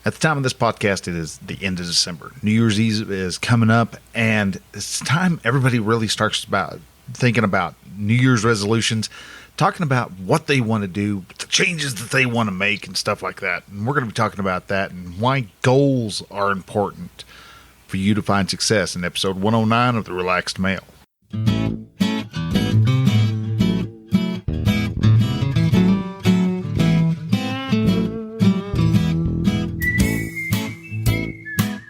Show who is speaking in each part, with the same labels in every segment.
Speaker 1: At the time of this podcast, it is the end of December. New Year's Eve is coming up, and it's time everybody really starts thinking about New Year's resolutions, talking about what they want to do, the changes that they want to make, and stuff like that. And we're going to be talking about that and why goals are important for you to find success in episode 109 of The Relaxed Male.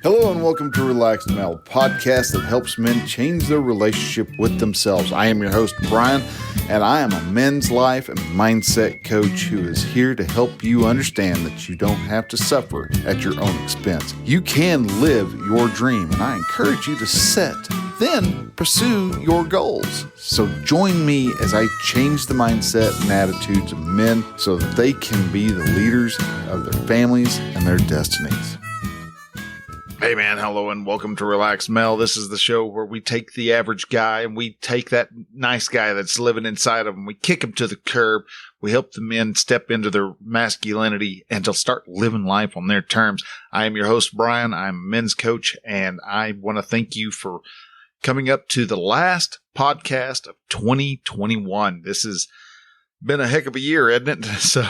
Speaker 1: Hello and welcome to Relaxed Male, a podcast that helps men change their relationship with themselves. I am your host, Brian, and I am a men's life and mindset coach who is here to help you understand that you don't have to suffer at your own expense. You can live your dream, and I encourage you to set, then pursue your goals. So join me as I change the mindset and attitudes of men so that they can be the leaders of their families and their destinies. Hey man, hello and welcome to Relaxed Mel. This is the show where we take the average guy and we take that nice guy that's living inside of him. We kick him to the curb. We help the men step into their masculinity and to start living life on their terms. I am your host, Brian. I'm a men's coach, and I want to thank you for coming up to the last podcast of 2021. This has been a heck of a year, isn't it? So,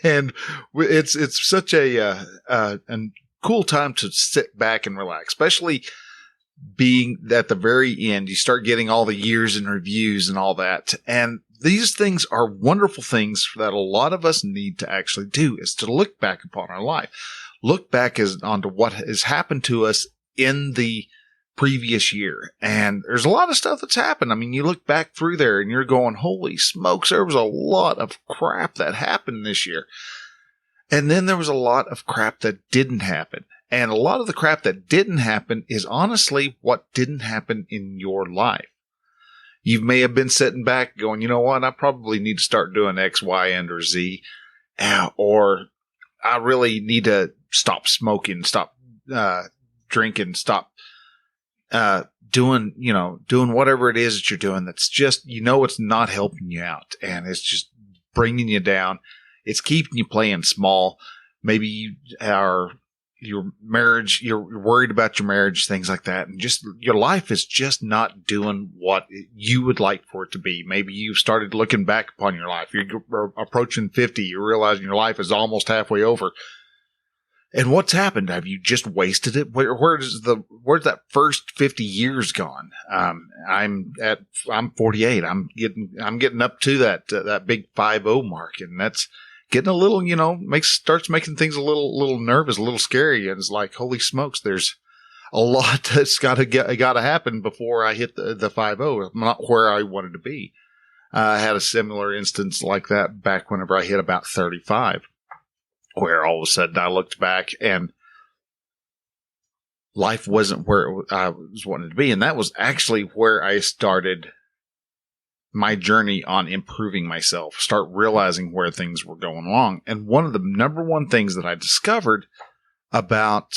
Speaker 1: and it's such an cool time to sit back and relax, especially being at the very end. You start getting all the years and reviews and all that. And these things are wonderful things that a lot of us need to actually do, is to look back upon our life, look back onto what has happened to us in the previous year. And there's a lot of stuff that's happened. I mean, you look back through there and you're going, holy smokes, there was a lot of crap that happened this year. And then there was a lot of crap that didn't happen. And a lot of the crap that didn't happen is honestly what didn't happen in your life. You may have been sitting back going, you know what, I probably need to start doing X, Y, and or Z. Or I really need to stop smoking, stop drinking, stop doing whatever it is that you're doing that's just, it's not helping you out. And it's just bringing you down. It's keeping you playing small. Maybe your marriage, you're worried about your marriage, things like that. And just your life is just not doing what you would like for it to be. Maybe you've started looking back upon your life. You're approaching 50. You're realizing your life is almost halfway over. And what's happened? Have you just wasted it? Where's that first 50 years gone? I'm 48. I'm getting up to that big 50 mark, and that's getting a little, starts making things a little nervous, a little scary. And it's like, holy smokes, there's a lot that's got to happen before I hit the 50. I'm not where I wanted to be. I had a similar instance like that back whenever I hit about 35, where all of a sudden I looked back and life wasn't where I was wanting to be. And that was actually where I started my journey on improving myself, start realizing where things were going wrong. And one of the number one things that I discovered about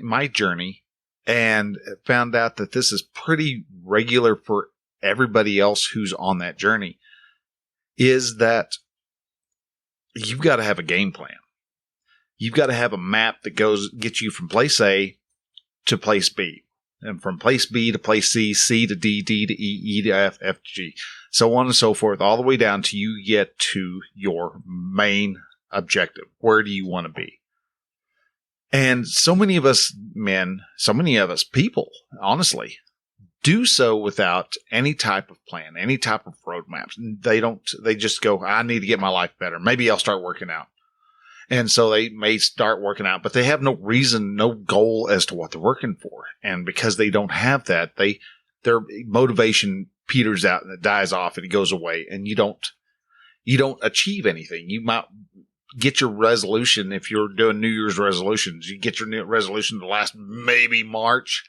Speaker 1: my journey, and found out that this is pretty regular for everybody else who's on that journey, is that you've got to have a game plan. You've got to have a map that gets you from place A to place B. And from place B to place C, C to D, D to E, E to F, F to G, so on and so forth, all the way down to you get to your main objective. Where do you want to be? And so many of us men, so many of us people, honestly, do so without any type of plan, any type of roadmaps. They just go, I need to get my life better. Maybe I'll start working out. And so they may start working out, but they have no reason, no goal as to what they're working for. And because they don't have that, their motivation peters out and it dies off and it goes away, and you don't achieve anything. You might get your resolution. If you're doing New Year's resolutions, you get your new resolution to last maybe March.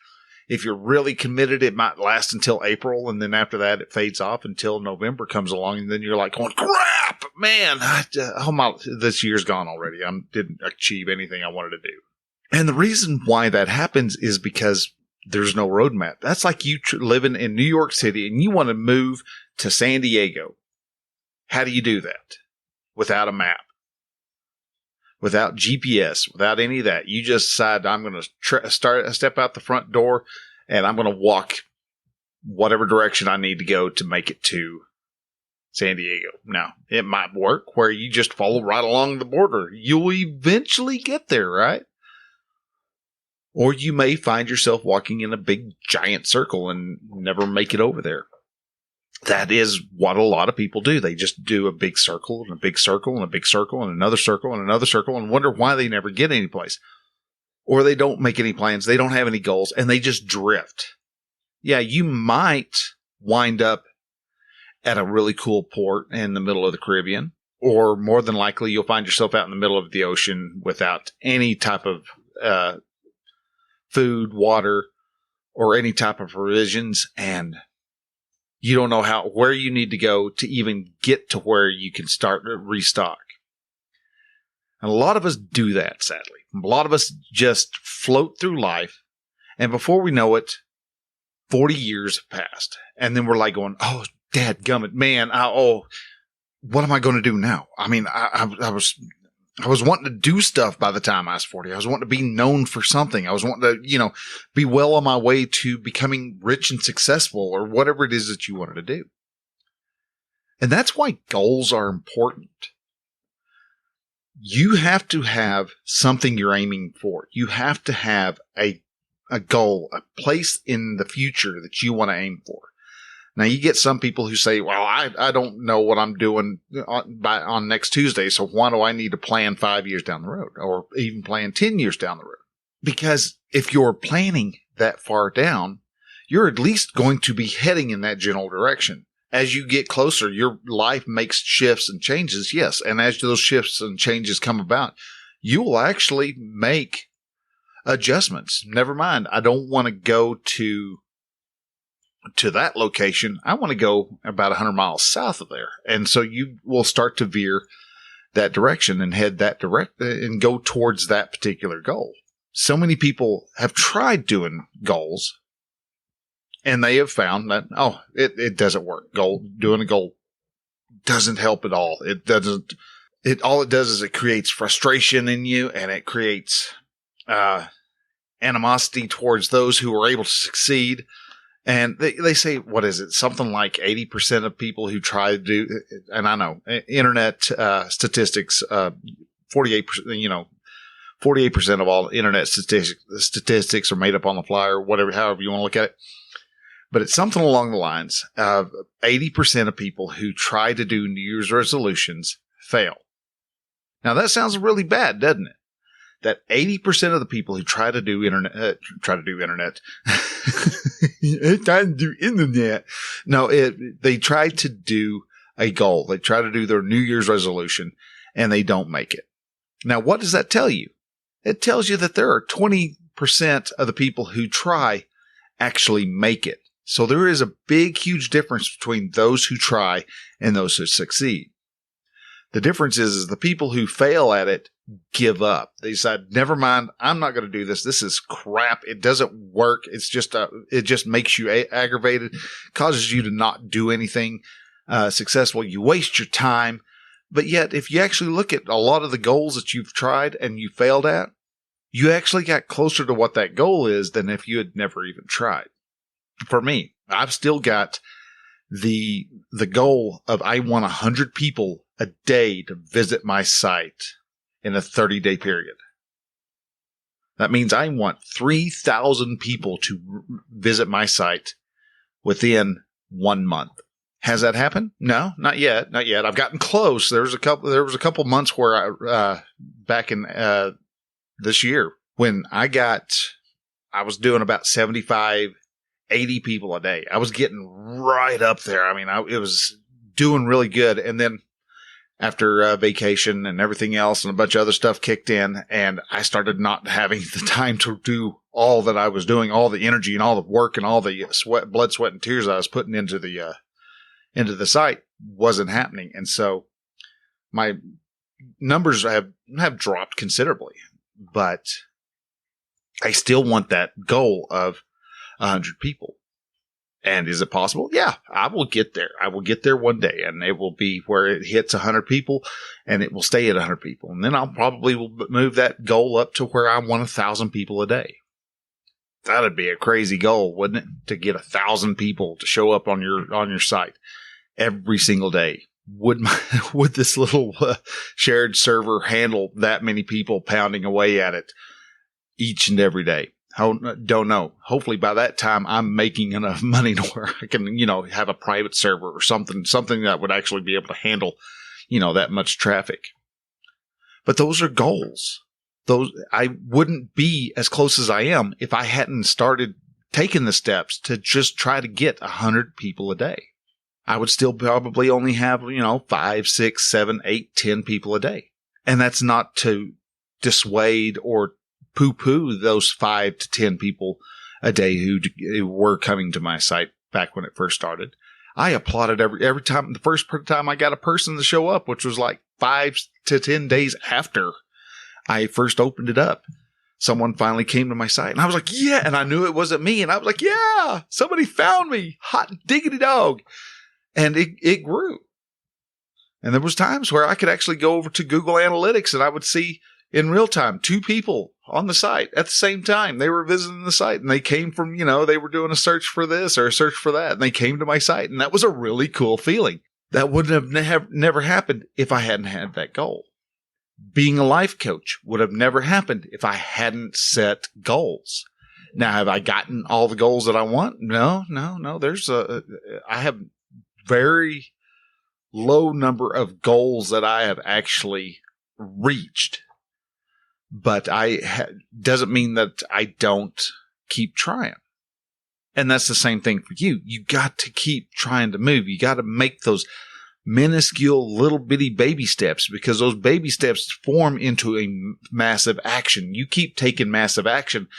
Speaker 1: If you're really committed, it might last until April, and then after that, it fades off until November comes along, and then you're like, going, crap, man, this year's gone already. I didn't achieve anything I wanted to do. And the reason why that happens is because there's no roadmap. That's like you living in New York City, and you want to move to San Diego. How do you do that without a map? without GPS, without any of that. You just decide, I'm going to step out the front door and I'm going to walk whatever direction I need to go to make it to San Diego. Now, it might work where you just follow right along the border. You'll eventually get there, right? Or you may find yourself walking in a big giant circle and never make it over there. That is what a lot of people do. They just do a big circle and a big circle and a big circle and another circle and another circle and wonder why they never get any place. Or they don't make any plans. They don't have any goals and they just drift. Yeah, you might wind up at a really cool port in the middle of the Caribbean, or more than likely you'll find yourself out in the middle of the ocean without any type of food, water, or any type of provisions, and you don't know where you need to go to even get to where you can start to restock. And a lot of us do that, sadly. A lot of us just float through life, and before we know it, 40 years have passed. And then we're like going, oh, dadgummit, man, what am I going to do now? I mean, I was wanting to do stuff by the time I was 40. I was wanting to be known for something. I was wanting to, be well on my way to becoming rich and successful or whatever it is that you wanted to do. And that's why goals are important. You have to have something you're aiming for. You have to have a goal, a place in the future that you want to aim for. Now, you get some people who say, well, I don't know what I'm doing on next Tuesday, so why do I need to plan 5 years down the road or even plan 10 years down the road? Because if you're planning that far down, you're at least going to be heading in that general direction. As you get closer, your life makes shifts and changes, yes. And as those shifts and changes come about, you will actually make adjustments. Never mind, I don't want to go to that location. I want to go about 100 miles south of there. And so you will start to veer that direction and head that and go towards that particular goal. So many people have tried doing goals and they have found that, it doesn't work. Doing a goal doesn't help at all. All it does is it creates frustration in you, and it creates, animosity towards those who are able to succeed. And they say, what is it? Something like 80% of people who try to do, and I know internet statistics, 48%, 48% of all internet statistics are made up on the fly, or whatever, however you want to look at it. But it's something along the lines of 80% of people who try to do New Year's resolutions fail. Now that sounds really bad, doesn't it? That 80% of the people who try to do internet. No, they try to do a goal. They try to do their New Year's resolution and they don't make it. Now, what does that tell you? It tells you that there are 20% of the people who try actually make it. So there is a big, huge difference between those who try and those who succeed. The difference is the people who fail at it give up. They decide, never mind, I'm not going to do this. This is crap. It doesn't work. It's just, it just makes you aggravated, causes you to not do anything successful. You waste your time. But yet, if you actually look at a lot of the goals that you've tried and you failed at, you actually got closer to what that goal is than if you had never even tried. For me, I've still got the goal of I want 100 people a day to visit my site in a 30-day period. That means I want 3,000 people to visit my site within 1 month. Has that happened? No, not yet. Not yet. I've gotten close. There was a couple months where back in this year when I was doing about 75, 80 people a day. I was getting right up there. I mean, it was doing really good. And then after vacation and everything else and a bunch of other stuff kicked in, and I started not having the time to do all that I was doing, all the energy and all the work and all the blood, sweat, and tears I was putting into the site wasn't happening. And so my numbers have dropped considerably, but I still want that goal of 100 people.
Speaker 2: And is it possible? Yeah, I will get there. I will get there one day, and it will be where it hits 100 people, and it will stay at 100 people. And then I'll probably will move that goal up to where I want 1,000 people a day. That'd be a crazy goal, wouldn't it? To get 1,000 people to show up on your site every single day. Would this little shared server handle that many people pounding away at it each and every day? I don't know. Hopefully by that time I'm making enough money to where I can, have a private server or something that would actually be able to handle, that much traffic. But those are goals. I wouldn't be as close as I am if I hadn't started taking the steps to just try to get 100 people a day. I would still probably only have, 5, 6, 7, 8, 10 people a day. And that's not to dissuade or poo-poo those 5 to 10 people a day who were coming to my site back when it first started. I applauded every time. The first time I got a person to show up, which was like 5 to 10 days after I first opened it up, someone finally came to my site, and I was like, yeah. And I knew it wasn't me. And I was like, yeah, somebody found me. Hot diggity dog. And it grew. And there was times where I could actually go over to Google Analytics and I would see in real time 2 people on the site at the same time. They were visiting the site, and they came from, they were doing a search for this or a search for that, and they came to my site. And that was a really cool feeling. That wouldn't have never happened if I hadn't had that goal. Being a life coach would have never happened if I hadn't set goals. Now, have I gotten all the goals that I want? No. I have very low number of goals that I have actually reached. But doesn't mean that I don't keep trying. And that's the same thing for you. You got to keep trying to move. You got to make those minuscule little bitty baby steps, because those baby steps form into a massive action. You keep taking massive action,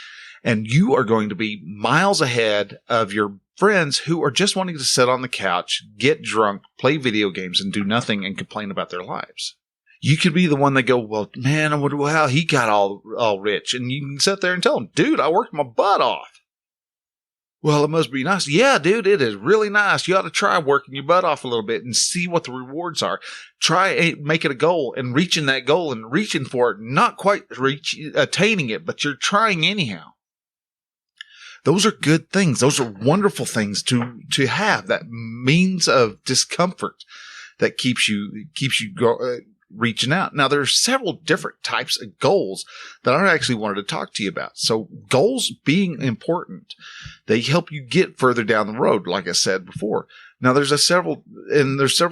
Speaker 2: and you are going to be miles ahead of your friends who are just wanting to sit on the couch, get drunk, play video games, and do nothing and complain about their lives. You could be the one that go, well, man, I wonder how he got all rich. And you can sit there and tell him, dude, I worked my butt off. Well, it must be nice. Yeah, dude, it is really nice. You ought to try working your butt off a little bit and see what the rewards are. Try make it a goal and reaching that goal and reaching for it. Not quite attaining it, but you're trying anyhow. Those are good things. Those are wonderful things to have. That means of discomfort that keeps you reaching out. Now, there are several different types of goals that I actually wanted to talk to you about. So goals being important, they help you get further down the road, like I said before. Now, there's several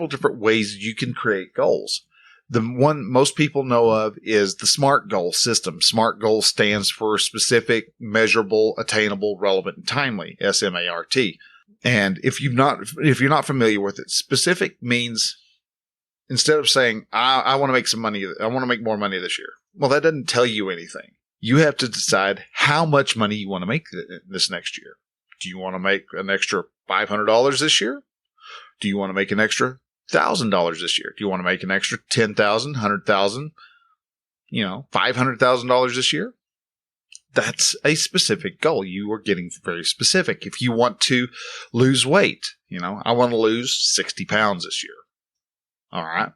Speaker 2: different ways you can create goals. The one most people know of is the SMART goal system. SMART goal stands for specific, measurable, attainable, relevant, and timely, SMART. And if you're not familiar with it, specific means, instead of saying, I want to make some money, I want to make more money this year. Well, that doesn't tell you anything. You have to decide how much money you want to make this next year. Do you want to make an extra $500 this year? Do you want to make an extra $1,000 this year? Do you want to make an extra $10,000, $100,000, $500,000 this year? That's a specific goal. You are getting very specific. If you want to lose weight, I want to lose 60 pounds this year. All right.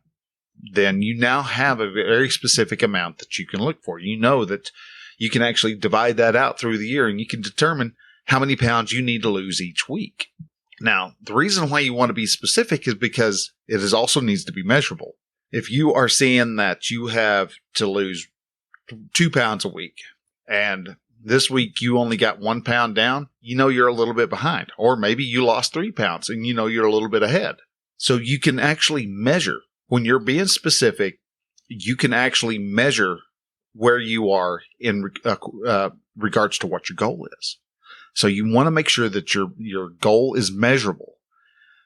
Speaker 2: Then you now have a very specific amount that you can look for. You know that you can actually divide that out through the year, and you can determine how many pounds you need to lose each week. Now, the reason why you want to be specific is because it also needs to be measurable. If you are seeing that you have to lose 2 pounds a week, and this week you only got 1 pound down, you're a little bit behind. Or maybe you lost 3 pounds and you're a little bit ahead. So you can actually measure. When you're being specific, you can actually measure where you are in regards to what your goal is. So you want to make sure that your goal is measurable,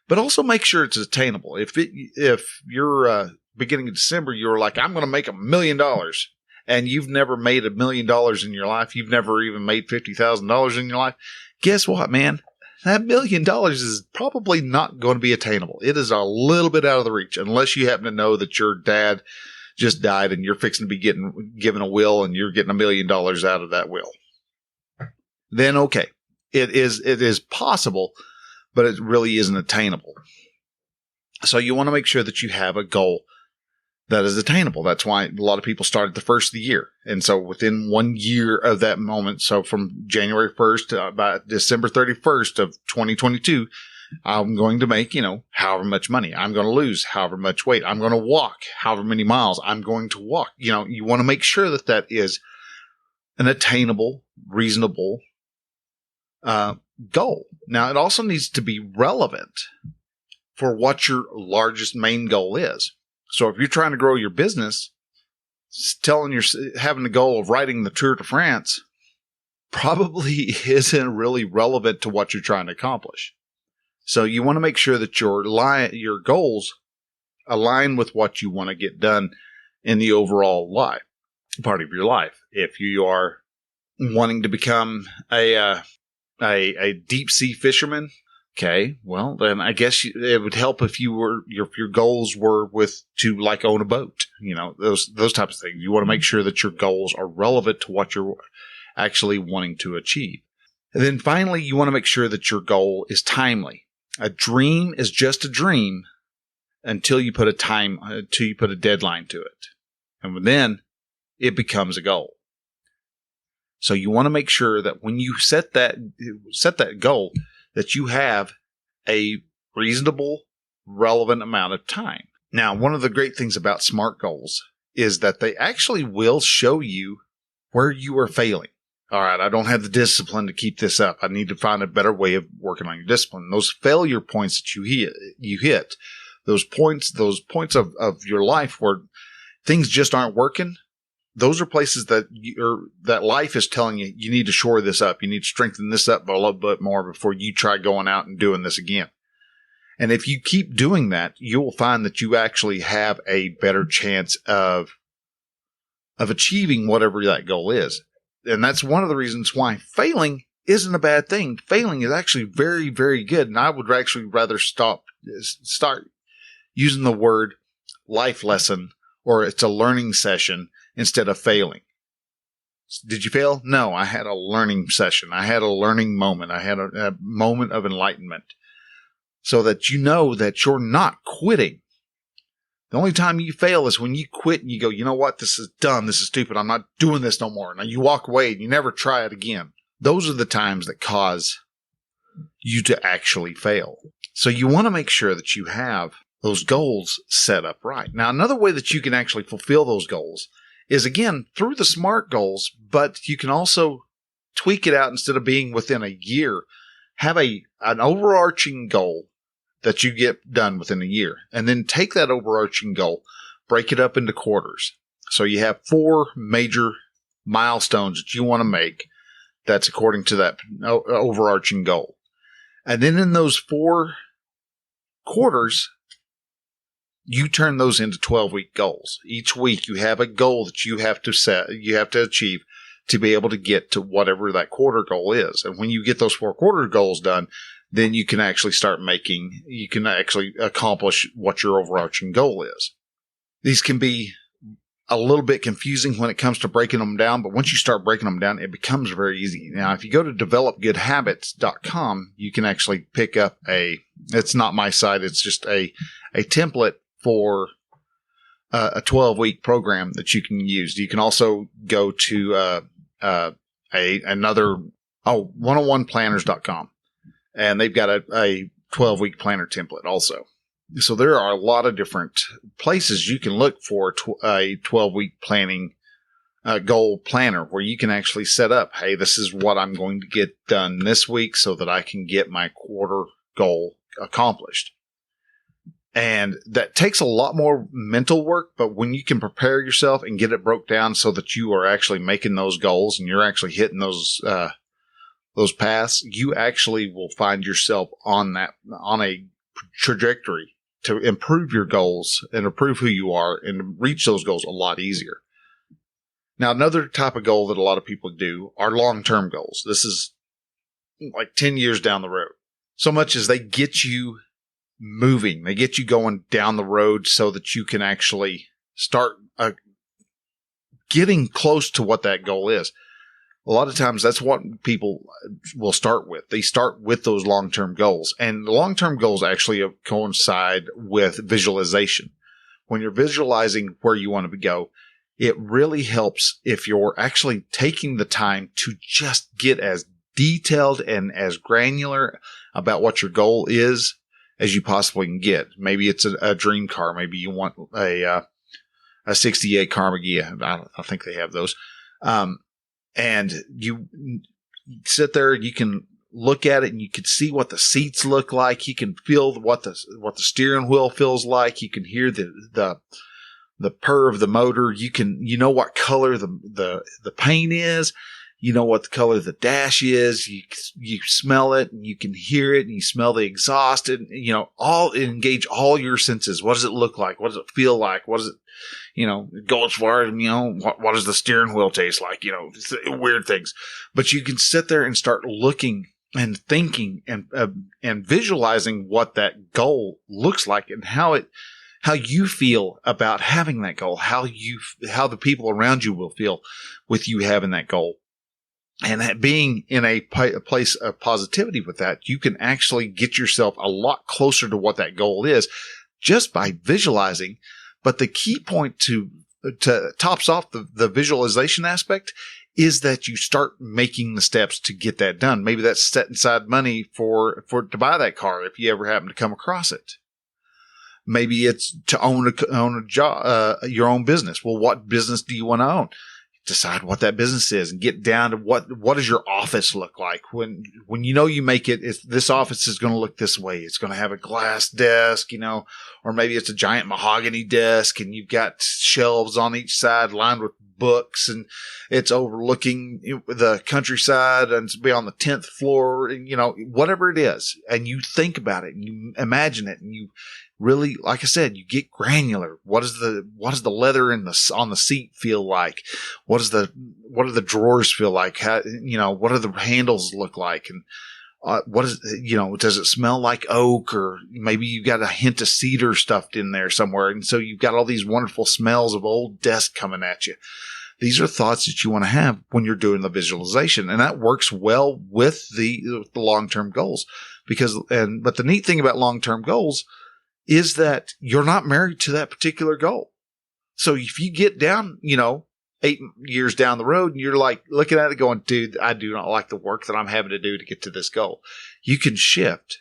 Speaker 2: but also make sure it's attainable. If you're beginning of December, you're like, I'm going to make $1 million, and you've never made $1 million in your life, you've never even made $50,000 in your life. Guess what, man? That $1 million is probably not going to be attainable. It is a little bit out of the reach, unless you happen to know that your dad just died and you're fixing to be given a will and you're getting $1 million out of that will. Then, okay, it is possible, but it really isn't attainable. So you want to make sure that you have a goal that is attainable. That's why a lot of people start at the first of the year. And so within 1 year of that moment, so from January 1st to about December 31st of 2022, I'm going to make, however much money. I'm going to lose however much weight. I'm going to walk however many miles I'm going to walk. You want to make sure that that is an attainable, reasonable goal. Now, it also needs to be relevant for what your largest main goal is. So if you're trying to grow your business, having the goal of writing the Tour de France probably isn't really relevant to what you're trying to accomplish. So you want to make sure that your goals align with what you want to get done in the overall part of your life. If you are wanting to become a deep sea fisherman, okay, well, then I guess it would help if your goals were to own a boat, those types of things. You want to make sure that your goals are relevant to what you're actually wanting to achieve. And then finally, you want to make sure that your goal is timely. A dream is just a dream until you put a deadline to it. And then it becomes a goal. So you want to make sure that when you set that goal, that you have a reasonable, relevant amount of time. Now, one of the great things about SMART goals is that they actually will show you where you are failing. All right, I don't have the discipline to keep this up. I need to find a better way of working on your discipline. Those failure points that you hit, those points of your life where things just aren't working, those are places that life is telling you, you need to shore this up. You need to strengthen this up a little bit more before you try going out and doing this again. And if you keep doing that, you will find that you actually have a better chance of achieving whatever that goal is. And that's one of the reasons why failing isn't a bad thing. Failing is actually very, very good. And I would actually rather start using the word life lesson, or it's a learning session, instead of failing. Did you fail? No, I had a learning session. I had a learning moment. I had a moment of enlightenment, so that you know that you're not quitting. The only time you fail is when you quit and you go, you know what? This is dumb. This is stupid. I'm not doing this no more. Now you walk away and you never try it again. Those are the times that cause you to actually fail. So you want to make sure that you have those goals set up right. Now, another way that you can actually fulfill those goals is, again, through the SMART goals, but you can also tweak it out. Instead of being within a year, have an overarching goal that you get done within a year. And then take that overarching goal, break it up into quarters. So you have 4 major milestones that you want to make. That's according to that overarching goal. And then in those 4 quarters, you turn those into 12-week goals. Each week you have a goal that you have to achieve to be able to get to whatever that quarter goal is. And when you get those 4 quarter goals done, then you can actually accomplish what your overarching goal is. These can be a little bit confusing when it comes to breaking them down, but once you start breaking them down, it becomes very easy. Now, if you go to developgoodhabits.com, you can actually pick up it's not my site, it's just a template for a 12-week program that you can use. You can also go to 101planners.com. And they've got a 12-week planner template also. So there are a lot of different places you can look for a 12-week planning goal planner, where you can actually set up, hey, this is what I'm going to get done this week so that I can get my quarter goal accomplished. And that takes a lot more mental work, but when you can prepare yourself and get it broke down so that you are actually making those goals and you're actually hitting those paths, you actually will find yourself on a trajectory to improve your goals and improve who you are and reach those goals a lot easier. Now, another type of goal that a lot of people do are long-term goals. This is like 10 years down the road. So much as they get you moving, they get you going down the road so that you can actually start getting close to what that goal is. a lot of times that's what people will start with. They start with those long-term goals, and the long-term goals actually coincide with visualization. When you're visualizing where you want to go, it really helps if you're actually taking the time to just get as detailed and as granular about what your goal is as you possibly can get. Maybe it's a dream car. Maybe you want a 68 Carmageddon. I think they have those. And you sit there, you can look at it and you can see what the seats look like. You can feel what the steering wheel feels like. You can hear the purr of the motor. You know what color the paint is. You know what the color of the dash is. You smell it and you can hear it and you smell the exhaust and, engage all your senses. What does it look like? What does it feel like? What does it, go as far as, what does the steering wheel taste like? Weird things. But you can sit there and start looking and thinking and visualizing what that goal looks like and how you feel about having that goal, how the people around you will feel with you having that goal. And being in a place of positivity with that, you can actually get yourself a lot closer to what that goal is just by visualizing. But the key point to tops off the visualization aspect is that you start making the steps to get that done. Maybe that's setting aside money to buy that car if you ever happen to come across it. Maybe it's to own a job, your own business. Well, what business do you want to own? Decide what that business is and get down to what does your office look like when you make it. If this office is going to look this way, it's going to have a glass desk, or maybe it's a giant mahogany desk and you've got shelves on each side lined with books and it's overlooking the countryside and it's be on the 10th floor, and whatever it is. And you think about it and you imagine it and you really, like I said, you get granular. What does the leather on the seat feel like? What do the drawers feel like? How, what do the handles look like? And does it smell like oak, or maybe you've got a hint of cedar stuffed in there somewhere. And so you've got all these wonderful smells of old desk coming at you. These are thoughts that you want to have when you're doing the visualization. And that works well with the long-term goals but the neat thing about long-term goals is that you're not married to that particular goal. So if you get down, 8 years down the road and you're like looking at it going, dude, I do not like the work that I'm having to do to get to this goal. You can shift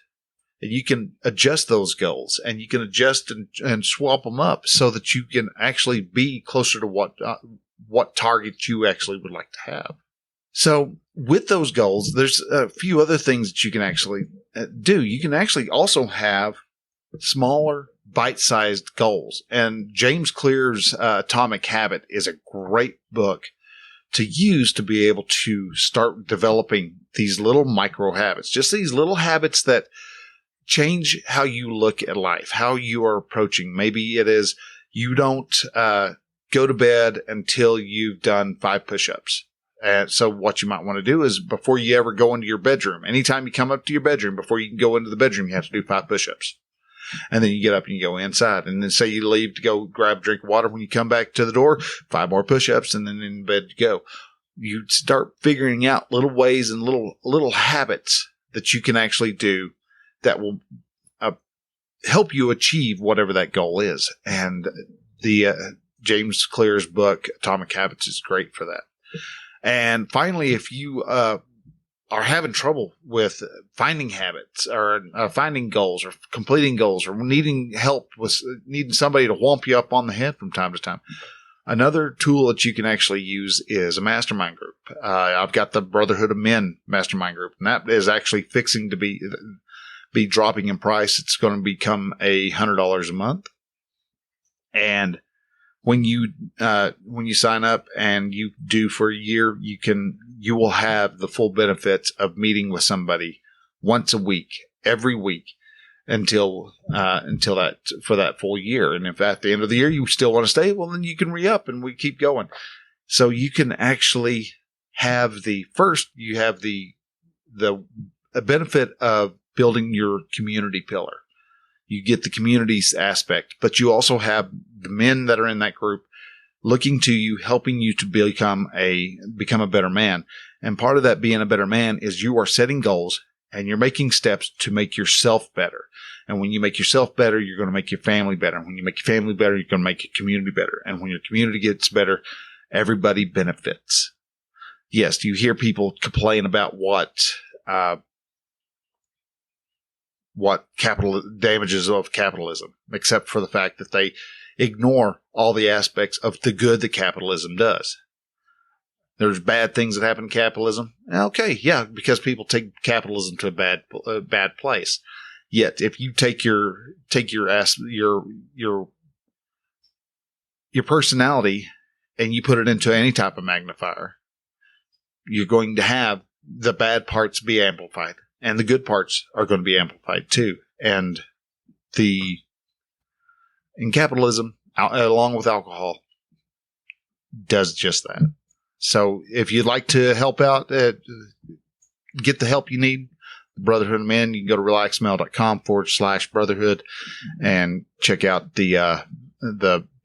Speaker 2: and you can adjust those goals and you can adjust and swap them up so that you can actually be closer to what target you actually would like to have. So with those goals, there's a few other things that you can actually do. You can actually also have smaller, bite-sized goals. And James Clear's Atomic Habit is a great book to use to be able to start developing these little micro habits, just these little habits that change how you look at life, how you are approaching. Maybe it is you don't go to bed until you've done 5 push-ups. And so what you might want to do is before you ever go into your bedroom, anytime you come up to your bedroom, before you can go into the bedroom, you have to do 5 push-ups. And then you get up and you go inside. And then say you leave to go grab a drink of water. When you come back to the door, 5 more push-ups, and then in bed you go. You start figuring out little ways and little habits that you can actually do that will help you achieve whatever that goal is. And the James Clear's book, Atomic Habits, is great for that. And finally, if you are having trouble with finding habits or finding goals or completing goals or needing help with needing somebody to whomp you up on the head from time to time, another tool that you can actually use is a mastermind group. I've got the Brotherhood of Men mastermind group, and that is actually fixing to be dropping in price. It's going to become $100 a month. And when you sign up and you do for a year, you will have the full benefits of meeting with somebody once a week, every week until that for that full year. And if at the end of the year you still want to stay, well, then you can re-up and we keep going. So you can actually have the benefit of building your community pillar. You get the communities aspect, but you also have the men that are in that group looking to you, helping you to become a better man. And part of that being a better man is you are setting goals and you're making steps to make yourself better. And when you make yourself better, you're going to make your family better. And when you make your family better, you're going to make your community better. And when your community gets better, everybody benefits. Yes, you hear people complain about what damages of capitalism, except for the fact that they ignore all the aspects of the good that capitalism does. There's bad things that happen in capitalism. Okay, yeah, because people take capitalism to a bad place. Yet, if you take your personality and you put it into any type of magnifier, you're going to have the bad parts be amplified, and the good parts are going to be amplified too. And in capitalism, along with alcohol, does just that. So if you'd like to help out, get the help you need, Brotherhood of Men, you can go to relaxedmale.com/brotherhood and check out the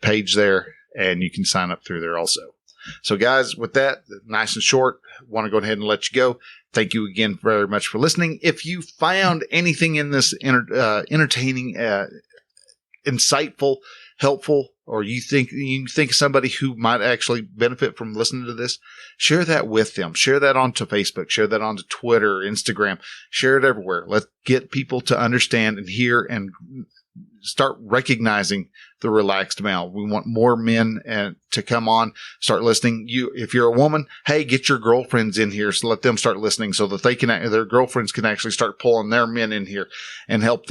Speaker 2: page there, and you can sign up through there also. So guys, with that, nice and short, want to go ahead and let you go. Thank you again very much for listening. If you found anything in this entertaining, insightful, helpful, or you think somebody who might actually benefit from listening to this, share that with them. Share that onto Facebook. Share that onto Twitter, Instagram. Share it everywhere. Let's get people to understand and hear and start recognizing the relaxed male. We want more men to come on, start listening. If you're a woman, hey, get your girlfriends in here, so let them start listening, so that their girlfriends can actually start pulling their men in here and help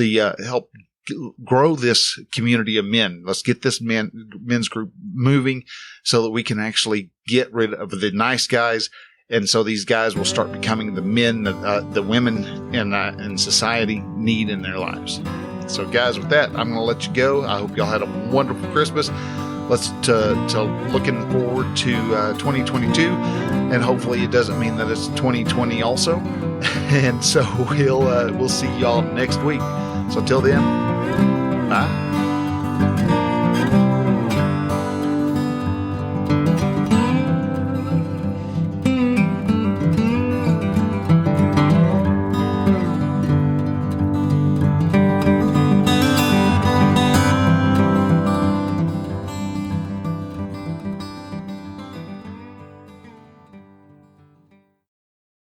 Speaker 2: grow this community of men. Let's get this men's group moving so that we can actually get rid of the nice guys. And so these guys will start becoming the men that the women in society need in their lives. So guys, with that, I'm going to let you go. I hope y'all had a wonderful Christmas. Let's to looking forward to 2022, and hopefully it doesn't mean that it's 2020 also. And so we'll see y'all next week. So till then, bye.